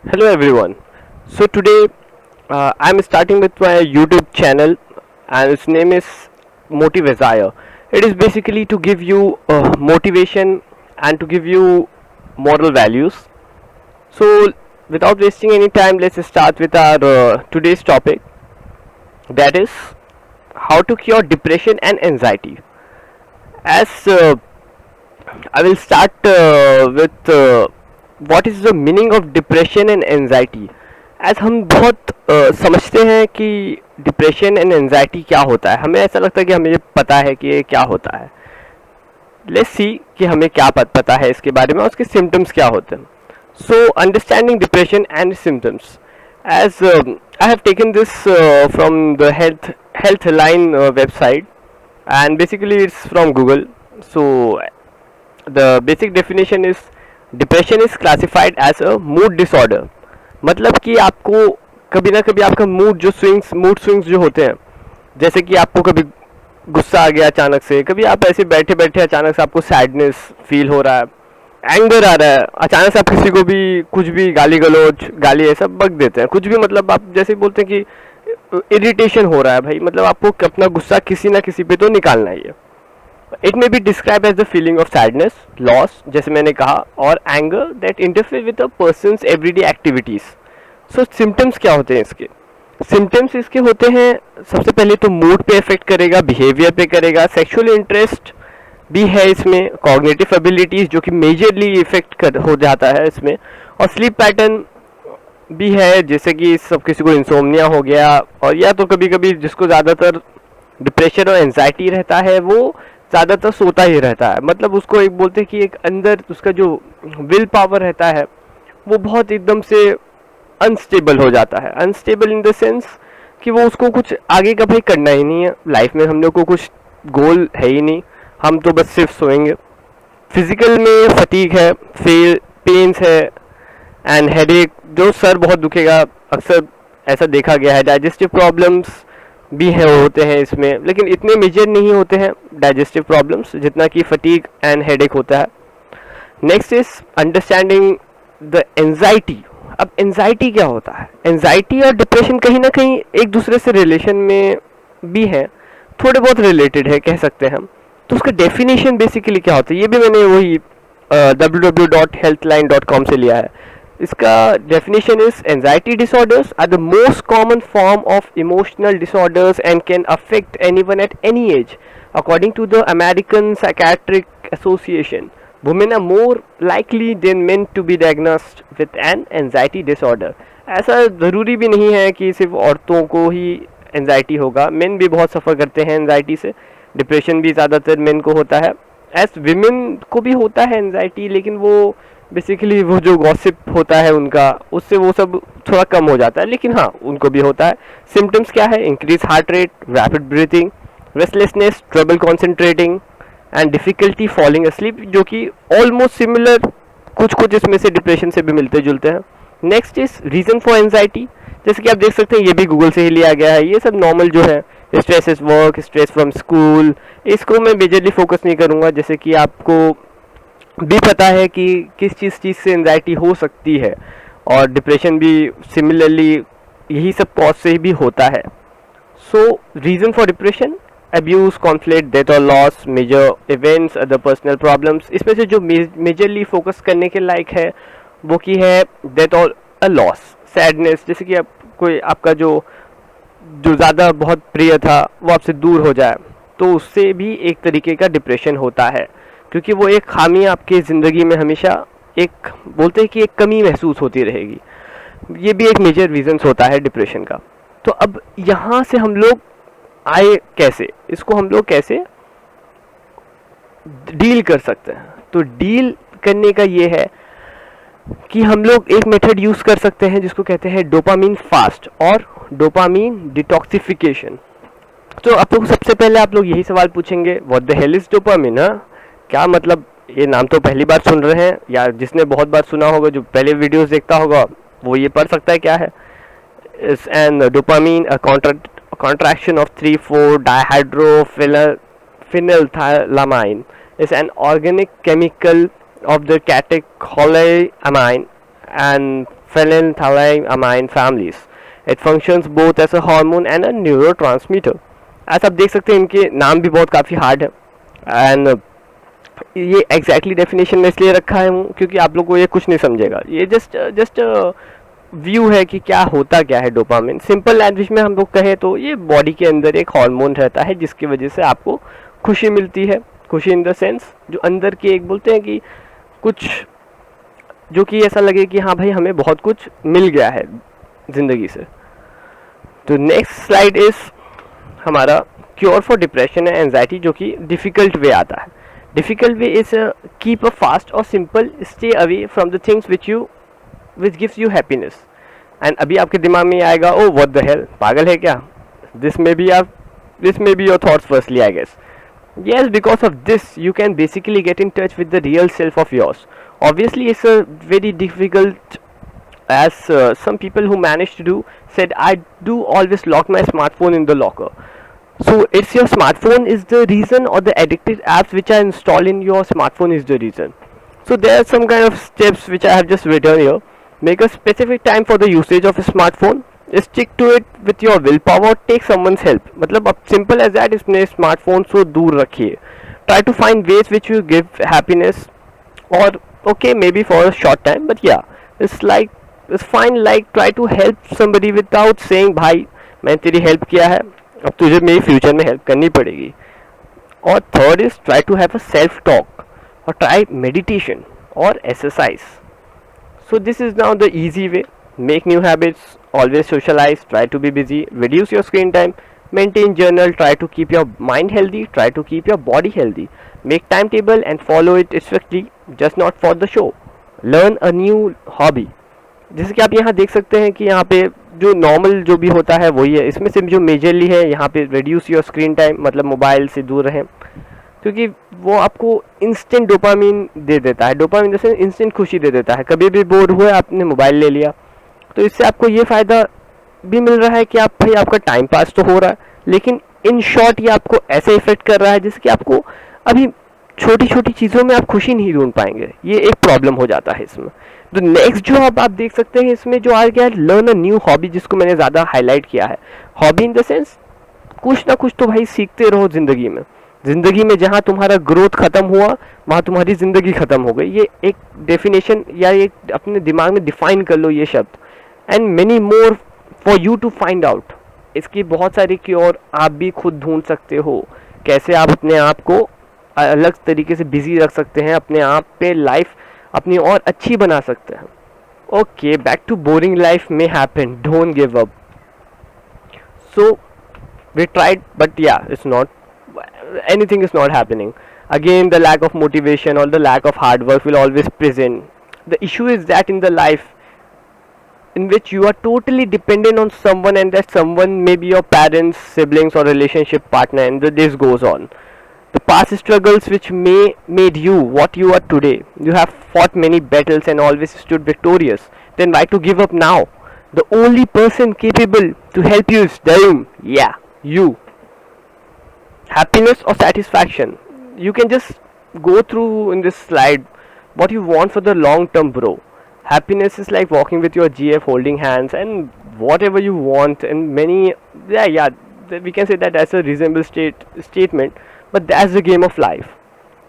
Hello everyone. So today I'm starting with my YouTube channel and its name is Motivazire. It is basically to give you motivation and to give you moral values. So without wasting any time, let's start with our today's topic, that is how to cure depression and anxiety. As I will start with what is the meaning of depression and anxiety. As हम बहुत समझते हैं कि depression and anxiety क्या होता है, हमें ऐसा लगता है कि हमें ये पता है कि ये क्या होता है. लेट्स सी कि हमें क्या पता है इसके बारे में और उसके सिम्टम्स क्या होते हैं. So understanding depression and symptoms, as I have taken this from the Healthline website and basically it's from Google. So the basic definition is depression is classified as a mood disorder. मतलब कि आपको कभी ना कभी आपका mood swings जो होते हैं, जैसे कि आपको कभी गुस्सा आ गया अचानक से, कभी आप ऐसे बैठे बैठे अचानक से आपको सैडनेस फील हो रहा है, एंगर आ रहा है, अचानक से आप किसी को भी कुछ भी गाली गलौज गाली ऐसा बक देते हैं, कुछ भी, मतलब आप जैसे बोलते हैं कि इरिटेशन हो रहा है भाई, मतलब आपको अपना गुस्सा किसी ना किसी पे तो निकालना ही है. It may be describe as the feeling of sadness, loss जैसे मैंने कहा, और anger that interfere with a person's everyday activities. So symptoms क्या होते हैं इसके? सिम्टम्स इसके होते हैं, सबसे पहले तो मूड पे इफेक्ट करेगा, बिहेवियर पे करेगा, सेक्सुअल इंटरेस्ट भी है इसमें, कॉग्निटिव एबिलिटीज जो कि मेजरली इफेक्ट हो जाता है इसमें, और स्लीप पैटर्न भी है, जैसे कि सब किसी को इंसोम्निया हो गया, और या तो कभी कभी जिसको ज़्यादातर डिप्रेशन और एंजाइटी रहता है वो ज़्यादातर सोता ही रहता है. मतलब उसको एक बोलते हैं कि एक अंदर उसका जो विल पावर रहता है वो बहुत एकदम से अनस्टेबल हो जाता है. अनस्टेबल इन द सेंस कि वो उसको कुछ आगे का भाई करना ही नहीं है लाइफ में, हम लोग को कुछ गोल है ही नहीं, हम तो बस सिर्फ सोएंगे. फिजिकल में फटीग है, पेन्स है एंड हेडेक, जो सर बहुत दुखेगा, अक्सर ऐसा देखा गया है. डाइजेस्टिव प्रॉब्लम्स भी है होते हैं इसमें, लेकिन इतने मेजर नहीं होते हैं डाइजेस्टिव प्रॉब्लम्स जितना कि फटीग एंड हेडेक होता है. Next is understanding the anxiety. अब एंजाइटी क्या होता है? एंजाइटी और डिप्रेशन कहीं ना कहीं एक दूसरे से रिलेशन में भी है, थोड़े बहुत रिलेटेड है कह सकते हैं हम. तो उसका डेफिनेशन बेसिकली क्या होता है, ये भी मैंने वही www.healthline.com से लिया है. इसका definition is anxiety disorders are the most common form of emotional disorders and can affect anyone at any age. According to the American Psychiatric Association, women are more likely than men to be diagnosed with an anxiety disorder. ऐसा ज़रूरी भी नहीं है कि सिर्फ औरतों को ही anxiety होगा, मेन भी बहुत सफ़र करते हैं एंजाइटी से. डिप्रेशन भी ज़्यादातर मेन को होता है, एज विमेन को भी होता है एंजाइटी, लेकिन वो बेसिकली वो जो गॉसिप होता है उनका, उससे वो सब थोड़ा कम हो जाता है, लेकिन हाँ उनको भी होता है. सिम्टम्स क्या है? Increase heart rate, rapid breathing, restlessness, trouble concentrating and difficulty falling asleep, जो कि ऑलमोस्ट सिमिलर कुछ इसमें से डिप्रेशन से भी मिलते जुलते हैं. Next is reason for anxiety. जैसे कि आप देख सकते हैं ये भी गूगल से ही लिया गया है, ये सब नॉर्मल जो है, stress is work, stress from school, इसको मैं मेजरली फोकस नहीं करूँगा. जैसे कि आपको भी पता है कि किस चीज़ से एंजाइटी हो सकती है, और डिप्रेशन भी सिमिलरली यही सब कॉज से भी होता है. So reason for depression: abuse, conflict, death और loss, major events, other personal problems. इसमें से जो मेजरली फोकस करने के लायक है वो की है डेथ और अ लॉस, सैडनेस. जैसे कि आप कोई आपका जो ज़्यादा बहुत प्रिय था वो आपसे दूर हो जाए, तो उससे भी एक तरीके का डिप्रेशन होता है, क्योंकि वो एक खामी आपके ज़िंदगी में हमेशा एक बोलते हैं कि एक कमी महसूस होती रहेगी. ये भी एक मेजर रीजंस होता है डिप्रेशन का. तो अब यहाँ से हम लोग आए कैसे, इसको हम लोग कैसे डील कर सकते हैं? तो डील करने का ये है कि हम लोग एक मेथड यूज़ कर सकते हैं जिसको कहते हैं डोपामीन फास्ट और डोपामीन डिटॉक्सिफिकेशन. तो आप लोग सबसे पहले आप लोग यही सवाल पूछेंगे, what the hell is dopamine? क्या मतलब, ये नाम तो पहली बार सुन रहे हैं, या जिसने बहुत बार सुना होगा, जो पहले वीडियोस देखता होगा वो ये पढ़ सकता है क्या है. इस and dopamine a contraction of 3,4-dihydrophenylthylamine is an organic chemical of the catecholamine and phenylethylamine families. It functions both as a hormone and a neurotransmitter. ऐसा आप देख सकते हैं, इनके नाम भी बहुत काफ़ी हार्ड है. एंड ये एग्जैक्टली डेफिनेशन में इसलिए रखा है हूँ क्योंकि आप लोग को ये कुछ नहीं समझेगा. ये जस्ट व्यू है कि क्या होता क्या है डोपामिन. सिंपल लैंग्वेज में हम लोग कहें तो ये बॉडी के अंदर एक हार्मोन रहता है जिसकी वजह से आपको खुशी मिलती है. खुशी इन द सेंस जो अंदर की एक बोलते हैं कि कुछ जो कि ऐसा लगे कि हाँ भाई हमें बहुत कुछ मिल गया है ज़िंदगी से. तो नेक्स्ट स्लाइड इज़ हमारा cure for depression and anxiety, जो कि डिफ़िकल्ट वे आता है. Difficult way is keep a fast और simple stay away from the things which gives you happiness. And अभी आपके दिमाग में आएगा, ओ व्हाट द हेल, पागल है क्या. This may be your thoughts firstly I guess. Yes, because of this, you can basically get in touch with the real self of yours. Obviously, it's a very difficult, as some people who managed to do said, I do always lock my smartphone in the locker. So, it's your smartphone is the reason, or the addictive apps which are installed in your smartphone is the reason. So, there are some kind of steps which I have just written here. Make a specific time for the usage of a smartphone. Stick to it with your will power, take someone's help. मतलब अब simple as that, इसमें smartphone से दूर रखिए. Try to find ways which you give happiness, और okay maybe for a short time, but yeah it's fine. Like try to help somebody without saying भाई मैंने तेरी हेल्प किया है, अब तुझे मेरी फ्यूचर में हेल्प करनी पड़ेगी. और third is try to have a self talk, और ट्राई मेडिटेशन और exercise. So this is now the easy way. Make new habits, always socialize, try to be busy, reduce your screen time, maintain journal, try to keep your mind healthy, try to keep your body healthy, make timetable and follow it strictly, just not for the show. Learn a new hobby. जैसे कि आप यहाँ देख सकते हैं कि यहाँ पे जो नॉर्मल जो भी होता है वही है. इसमें सिर्फ जो मेजरली है यहाँ पे reduce your screen time, मतलब मोबाइल से दूर रहें, क्योंकि वो आपको इंस्टेंट डोपामिन दे देता है. डोपामिन जैसे इंस्टेंट खुशी दे देता है. कभी भी बोर हुए आपने मोबाइल ले लिया, तो इससे आपको ये फ़ायदा भी मिल रहा है कि आप भाई आपका टाइम पास तो हो रहा है, लेकिन इन शॉर्ट ये आपको ऐसे इफेक्ट कर रहा है जैसे कि आपको अभी छोटी छोटी चीज़ों में आप खुशी नहीं ढूंढ पाएंगे. ये एक प्रॉब्लम हो जाता है इसमें. तो नेक्स्ट जो आप देख सकते हैं इसमें जो आ गया है, लर्न अ न्यू हॉबी, जिसको मैंने ज़्यादा हाईलाइट किया है. हॉबी इन द सेंस कुछ ना कुछ तो भाई सीखते रहो ज़िंदगी में. ज़िंदगी में जहाँ तुम्हारा ग्रोथ ख़त्म हुआ वहाँ तुम्हारी ज़िंदगी ख़त्म हो गई. ये एक डेफिनेशन या एक अपने दिमाग में डिफाइन कर लो ये शब्द. And many more for you to find out. इसकी बहुत सारी क्योर आप भी खुद ढूंढ सकते हो. कैसे आप अपने आप को अलग तरीके से बिजी रख सकते हैं, अपने आप पे लाइफ अपनी और अच्छी बना सकते हैं. Okay, back to boring life may happen, don't give up. So we tried but yeah it's not, anything is not happening. Again, the lack of motivation or the lack of hard work will always present. The issue is that in the life in which you are totally dependent on someone, and that someone may be your parents, siblings or relationship partner, and the list goes on. The past struggles which may made you what you are today. You have fought many battles and always stood victorious. Then why to give up now? The only person capable to help you is them. Yeah, you. Happiness or satisfaction, you can just go through in this slide what you want for the long term, bro. Happiness is like walking with your GF, holding hands and whatever you want, and many, we can say that that's a reasonable statement, but that's the game of life.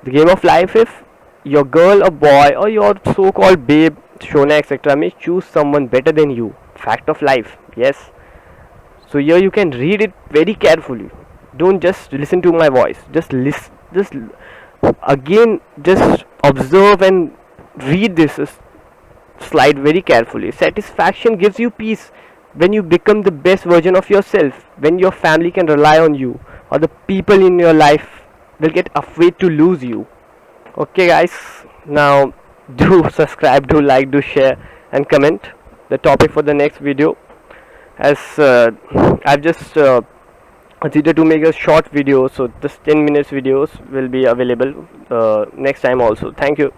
The game of life, if your girl or boy or your so-called babe, Shona, etc. may choose someone better than you. Fact of life, yes. So here you can read it very carefully. Don't just listen to my voice. Just listen. Just observe and read this slide very carefully. Satisfaction gives you peace when you become the best version of yourself. When your family can rely on you, or the people in your life will get afraid to lose you. Okay, guys. Now, do subscribe, do like, do share, and comment the topic for the next video. As I've just consider to make a short video, so this 10 minutes videos will be available next time also. Thank you.